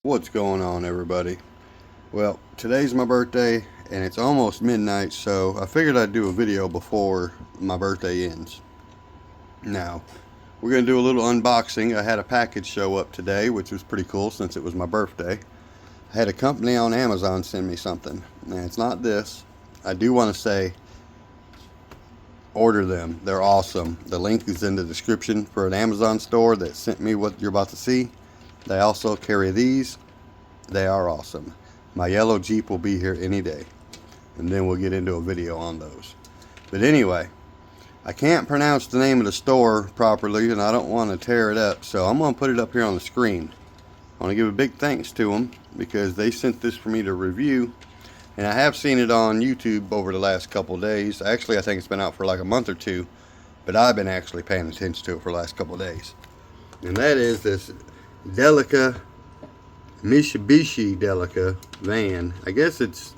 What's going on, everybody? Well, today's my birthday and it's almost midnight, so I figured I'd do a video before my birthday ends. Now, we're going to do a little unboxing. I had a package show up today, which was pretty cool since it was my birthday. I had a company on Amazon send me something. Now, it's not this. I do want to say, order them. They're awesome. The link is in the description for an Amazon store that sent me what you're about to see. They also carry these. They are awesome. My yellow Jeep will be here any day. And then we'll get into a video on those. But anyway, I can't pronounce the name of the store properly and I don't want to tear it up. So I'm going to put it up here on the screen. I want to give a big thanks to them because they sent this for me to review. And I have seen it on YouTube over the last couple days. Actually, I think it's been out for like a month or two. But I've been actually paying attention to it for the last couple days. And that is this Delica, Mitsubishi Delica van. I guess it's,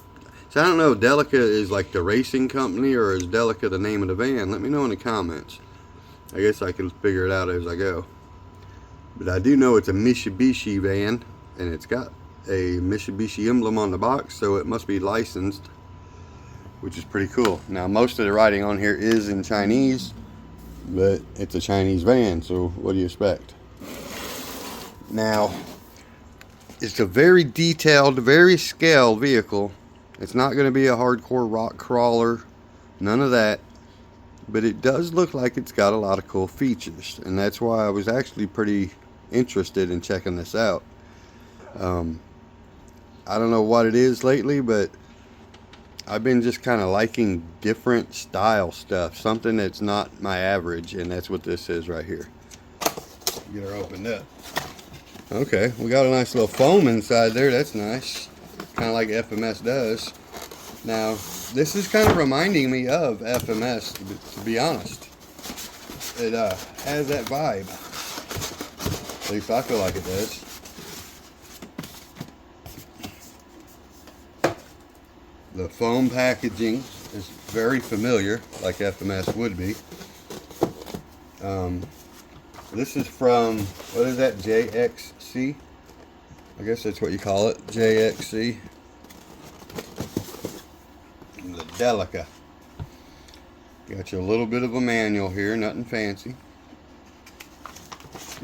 so I don't know, Delica is like the racing company or is Delica the name of the van? Let me know in the comments. I guess I can figure it out as I go. But I do know it's a Mitsubishi van and it's got a Mitsubishi emblem on the box, so it must be licensed, which is pretty cool. Now most of the writing on here is in Chinese, but it's a Chinese van, so what do you expect? Now, it's a very detailed, very scaled vehicle. It's not going to be a hardcore rock crawler, none of that. But it does look like it's got a lot of cool features. And that's why I was actually pretty interested in checking this out. I don't know what it is lately, but I've been just kind of liking different style stuff. Something that's not my average, and that's what this is right here. Get her opened up. Okay, we got a nice little foam inside there. That's nice. Kind of like FMS does. Now, this is kind of reminding me of FMS, to be honest. It has that vibe. At least I feel like it does. The foam packaging is very familiar, like FMS would be. This is from, what is that, JXC? I guess that's what you call it, JXC. The Delica. Got you a little bit of a manual here, nothing fancy.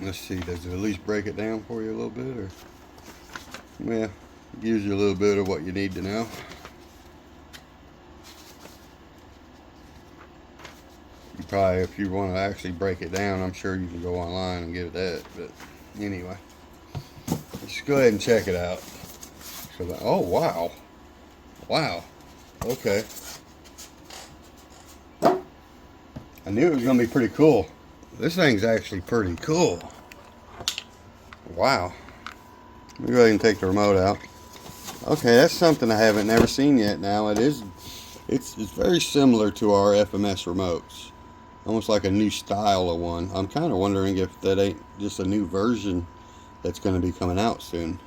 Let's see, does it at least break it down for you a little bit? Or, yeah, gives you a little bit of what you need to know. You probably, if you want to actually break it down, I'm sure you can go online and get that. But anyway, let's go ahead and check it out. So, oh wow, wow, okay. I knew it was gonna be pretty cool. This thing's actually pretty cool. Wow. Let me go ahead and take the remote out. Okay, that's something I haven't never seen yet. Now it's very similar to our FMS remotes. Almost like a new style of one. I'm kind of wondering if that ain't just a new version that's going to be coming out soon.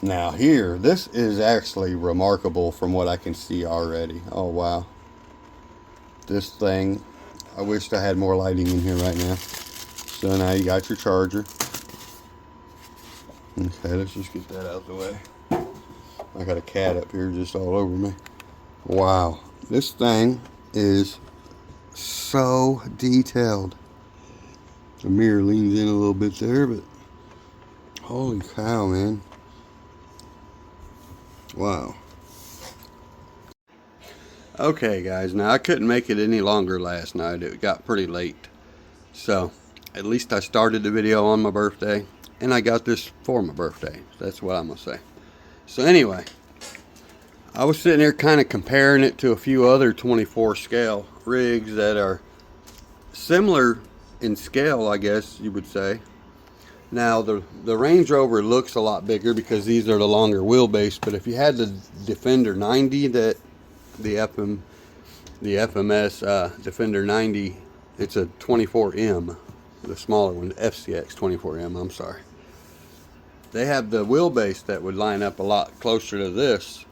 Now here, this is actually remarkable from what I can see already. Oh wow. This thing, I wished I had more lighting in here right now. So now you got your charger. Okay, let's just get that out of the way. I got a cat up here just all over me. Wow, this thing is so detailed. The mirror leans in a little bit there, but holy cow, man. Wow. Okay guys, now I couldn't make it any longer last night. It got pretty late. So, at least I started the video on my birthday, and I got this for my birthday. That's what I'm gonna say. So anyway, I was sitting there kind of comparing it to a few other 24 scale rigs that are similar in scale, I guess you would say. Now the Range Rover looks a lot bigger because these are the longer wheelbase, but if you had the Defender 90, that the FMS Defender 90, it's a 24M, the smaller one, the FCX 24M, I'm sorry. They have the wheelbase that would line up a lot closer to this.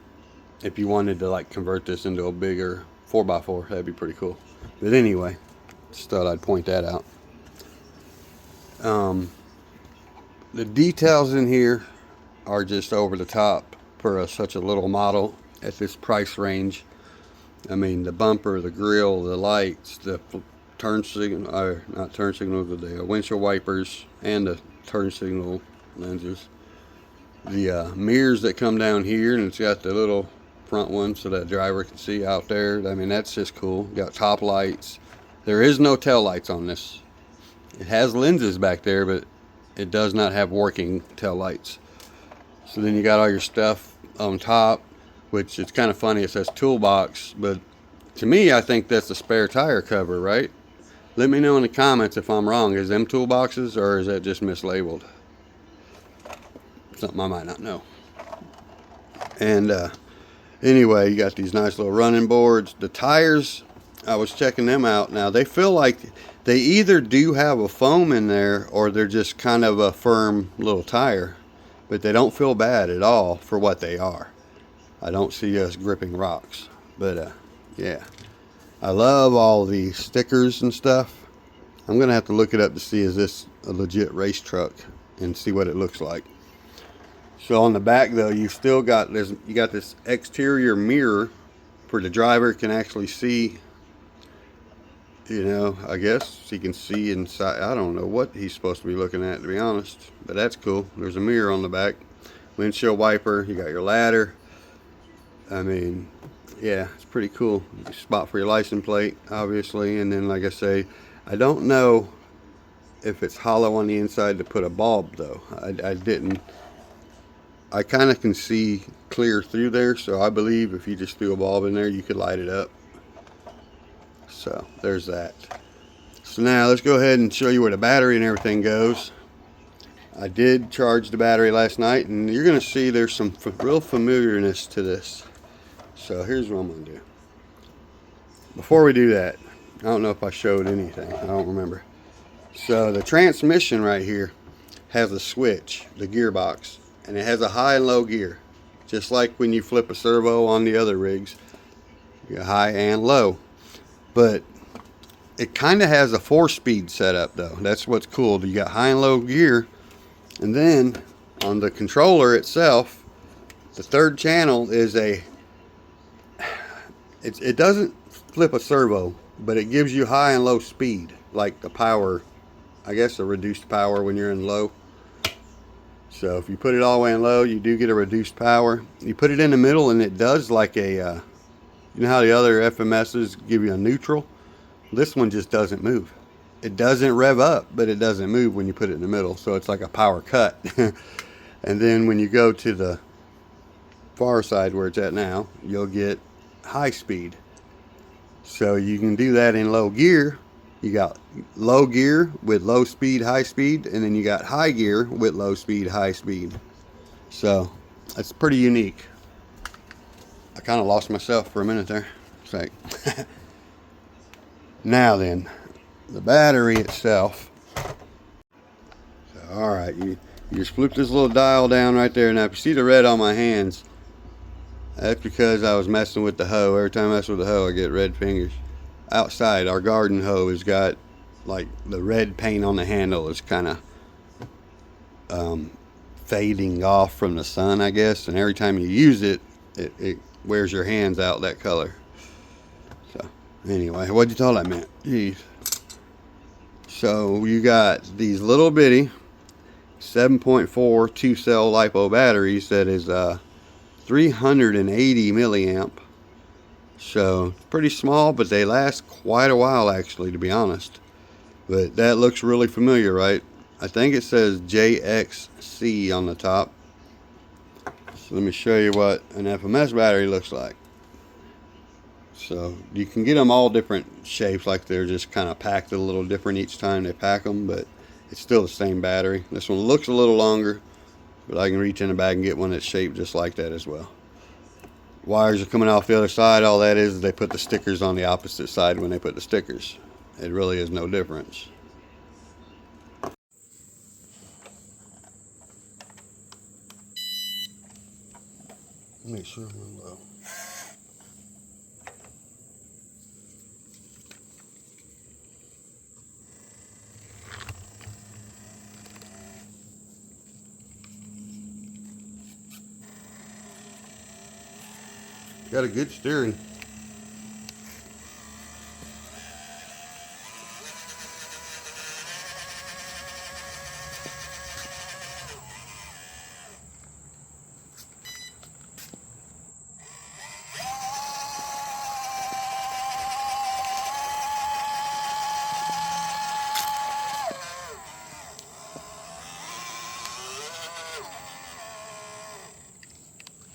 If you wanted to like convert this into a bigger 4x4, that'd be pretty cool. But anyway, just thought I'd point that out. The details in here are just over the top for such a little model at this price range. I mean, the bumper, the grill, the lights, the turn signal, or not turn signals, but the windshield wipers, and the turn signal lenses. The mirrors that come down here, and it's got the little front one so that driver can see out there. I mean, that's just cool. Got top lights. There is no tail lights on this. It has lenses back there, but it does not have working tail lights. So then you got all your stuff on top, which it's kind of funny. It says toolbox, but to me, I think that's a spare tire cover, right? Let me know in the comments if I'm wrong. Is them toolboxes, or is that just mislabeled? Something I might not know. And anyway, you got these nice little running boards. The tires, I was checking them out. Now, they feel like they either do have a foam in there, or they're just kind of a firm little tire. But they don't feel bad at all for what they are. I don't see us gripping rocks. But yeah, I love all the stickers and stuff. I'm gonna have to look it up to see, is this a legit race truck, and see what it looks like. So on the back though, you still got this, you got this exterior mirror for the driver can actually see, you know, I guess he can see inside. I don't know what he's supposed to be looking at, to be honest, but that's cool. There's a mirror on the back, windshield wiper, you got your ladder. I mean, yeah, it's pretty cool. Spot for your license plate, obviously. And then, like I say, I don't know if it's hollow on the inside to put a bulb though. I didn't. I kind of can see clear through there, so I believe if you just threw a bulb in there, you could light it up. So there's that. So now let's go ahead and show you where the battery and everything goes. I did charge the battery last night, and you're going to see there's some real familiarness to this. So here's what I'm going to do. Before we do that, I don't know if I showed anything. I don't remember. So the transmission right here has a switch, the gearbox, and it has a high and low gear. Just like when you flip a servo on the other rigs, you got high and low. But it kind of has a 4-speed setup though. That's what's cool. You got high and low gear, and then on the controller itself, the third channel is it doesn't flip a servo, but it gives you high and low speed, like the power, I guess a reduced power when you're in low. So if you put it all the way in low, you do get a reduced power. You put it in the middle and it does like a, you know how the other FMSs give you a neutral? This one just doesn't move. It doesn't rev up, but it doesn't move when you put it in the middle. So it's like a power cut. And then when you go to the far side where it's at now, you'll get high speed. So you can do that in low gear. You got low gear with low speed, high speed, and then you got high gear with low speed, high speed. So that's pretty unique. I kind of lost myself for a minute there. It's like now then, the battery itself. So, all right, you just flip this little dial down right there. Now if you see the red on my hands, that's because I was messing with the hoe. Every time I mess with the hoe, I get red fingers. Outside, our garden hoe has got like the red paint on the handle is kind of fading off from the sun, I guess. And every time you use it, it wears your hands out that color. So anyway, what'd you thought I meant? Jeez. So you got these little bitty 7.4 2-cell LiPo batteries that is 380 milliamp. So pretty small, but they last quite a while actually, to be honest. But that looks really familiar, right? I think it says JXC on the top. So let me show you what an FMS battery looks like. So you can get them all different shapes, like they're just kind of packed a little different each time they pack them, but it's still the same battery. This one looks a little longer, but I can reach in the bag and get one that's shaped just like that as well. Wires are coming off the other side. All that is they put the stickers on the opposite side when they put the stickers. It really is no difference. Make sure we're low. Got a good steering.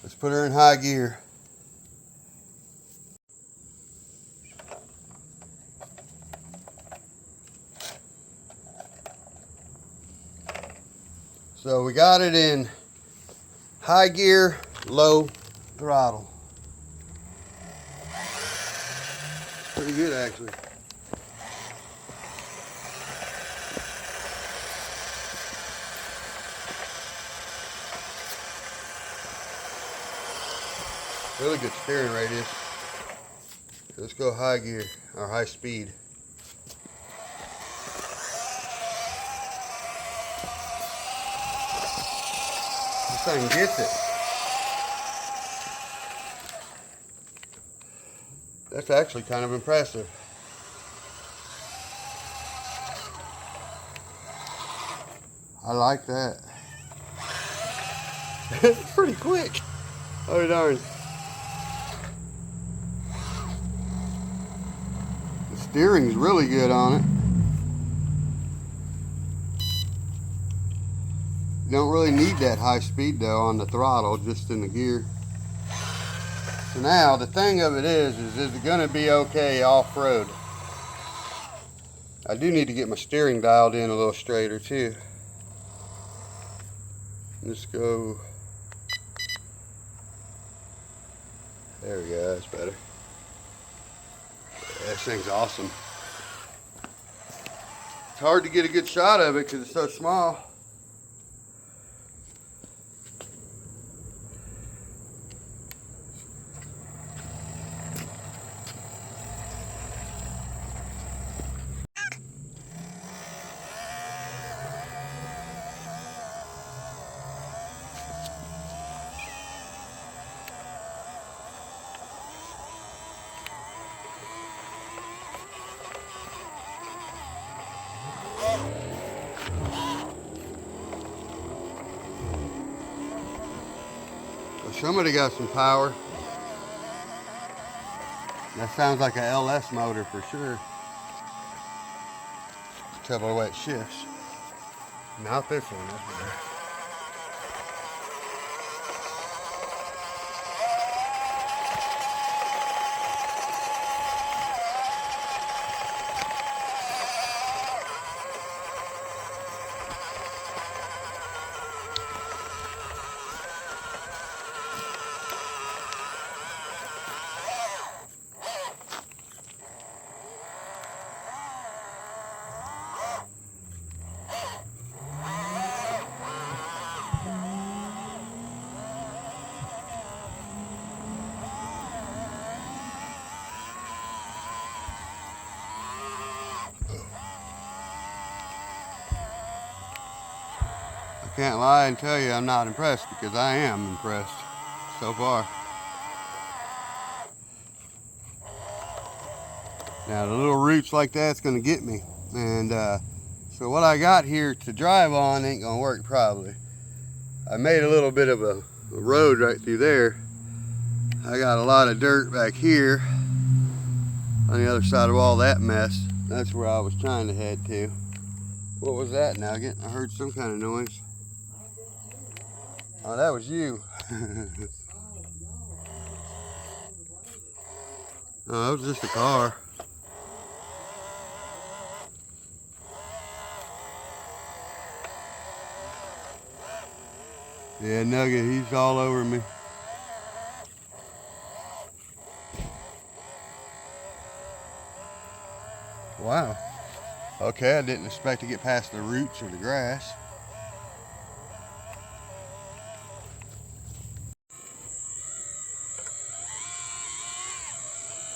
Let's put her in high gear. So we got it in high gear, low throttle. Pretty good actually. Really good steering radius. Let's go high gear, or high speed. This thing gets it. That's actually kind of impressive. I like that. It's pretty quick. Oh darn. The steering's really good on it. You don't really need that high speed though on the throttle, just in the gear. So now the thing of it is it gonna be okay off-road? I do need to get my steering dialed in a little straighter too. Let's go. There we go, that's better. Yeah, this thing's awesome. It's hard to get a good shot of it because it's so small. Somebody got some power. That sounds like a LS motor for sure. Tell by the way it shifts. Not this one, that's better. I can't lie and tell you I'm not impressed, because I am impressed so far. Now the little roots like that's gonna get me, and so what I got here to drive on ain't gonna work probably. I made a little bit of a road right through there. I got a lot of dirt back here on the other side of all that mess. That's where I was trying to head to. What was that, Nugget? I heard some kind of noise. Oh, that was you. Oh, that was just a car. Yeah, Nugget, he's all over me. Wow. Okay, I didn't expect to get past the roots or the grass.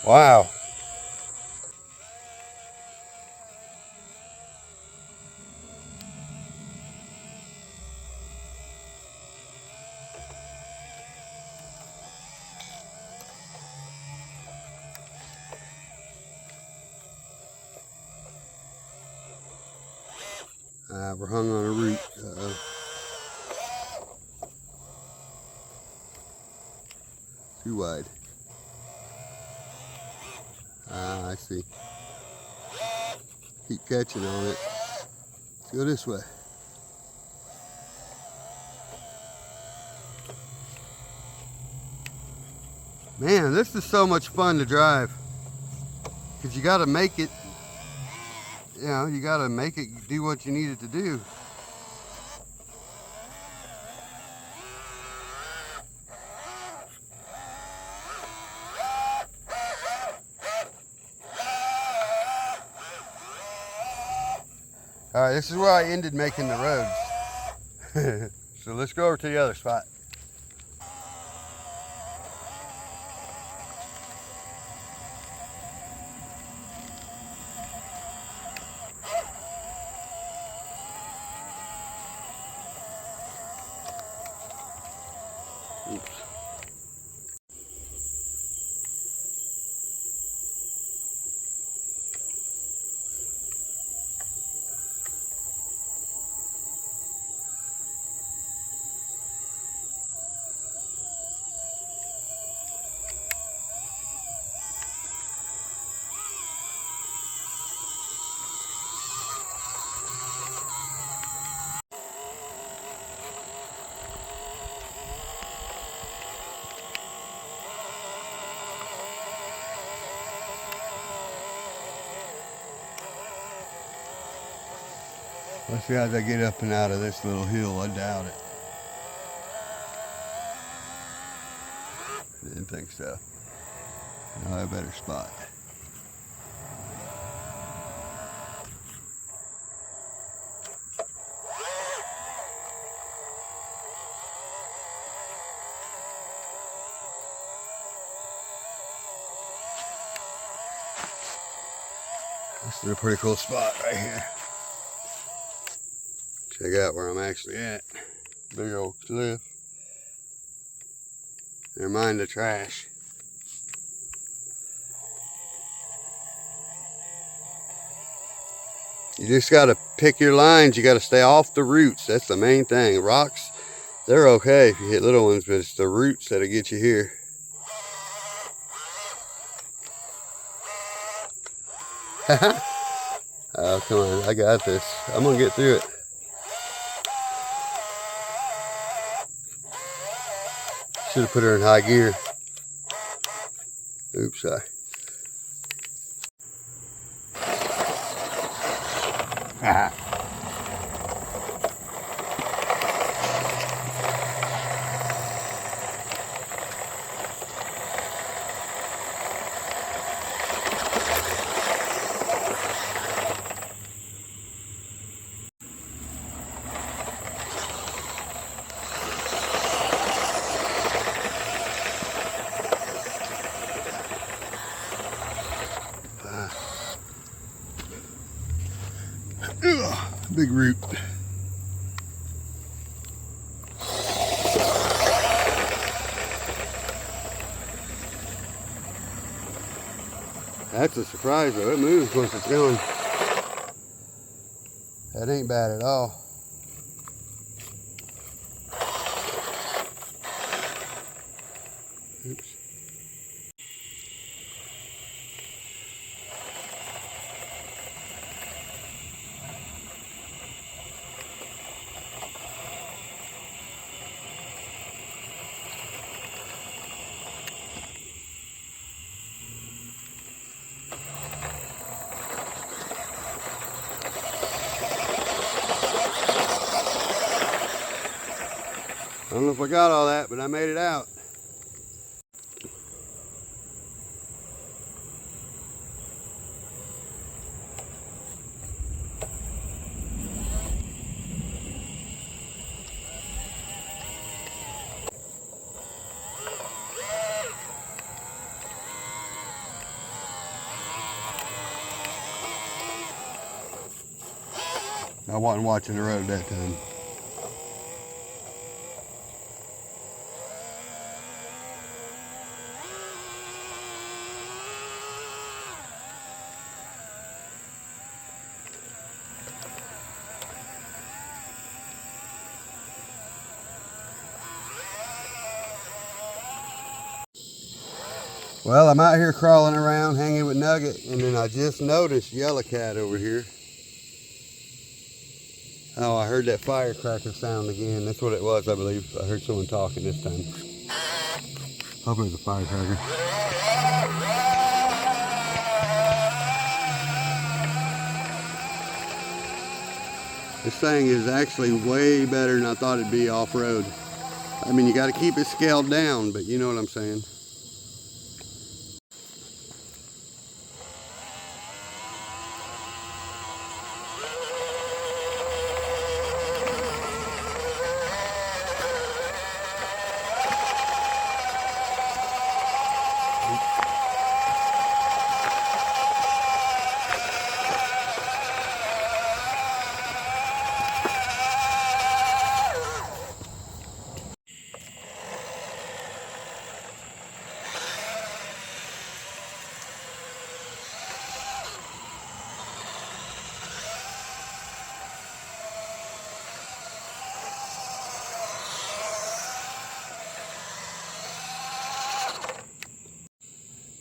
Wow. We're hung on a root. Too wide. I see. Keep catching on it. Let's go this way. Man, this is so much fun to drive. Because you got to make it, you know, you got to make it do what you need it to do. All right, this is where I ended making the roads. So let's go over to the other spot. Oops. Let's see how I get up and out of this little hill. I doubt it. Didn't think so. Now I have a better spot. This is a pretty cool spot right here. Check out where I'm actually at. Big old cliff. Never mind the trash. You just got to pick your lines. You got to stay off the roots. That's the main thing. Rocks, they're okay if you hit little ones, but it's the roots that'll get you here. Oh, come on. I got this. I'm going to get through it. Should have put her in high gear. Oops, sorry. Big root. That's a surprise though. It moves once it's going. That ain't bad at all. Oops. I don't know if I got all that, but I made it out. I wasn't watching the road that time. Well, I'm out here crawling around, hanging with Nugget, and then I just noticed Yellow Cat over here. Oh, I heard that firecracker sound again. That's what it was, I believe. I heard someone talking this time. Hope it was a firecracker. This thing is actually way better than I thought it'd be off-road. I mean, you got to keep it scaled down, but you know what I'm saying.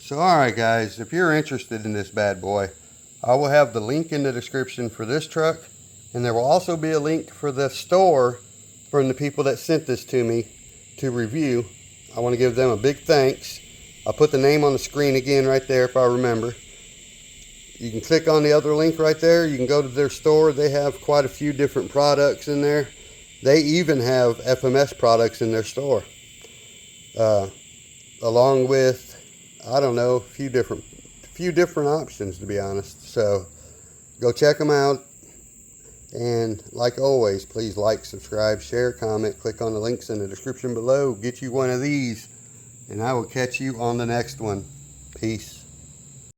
So alright guys, if you're interested in this bad boy, I will have the link in the description for this truck, and there will also be a link for the store from the people that sent this to me to review. I want to give them a big thanks. I'll put the name on the screen again right there if I remember. You can click on the other link right there. You can go to their store. They have quite a few different products in there. They even have FMS products in their store. Along with, I don't know, a few different options, to be honest. So go check them out. And like always, please like, subscribe, share, comment, click on the links in the description below. Get you one of these, and I will catch you on the next one. Peace.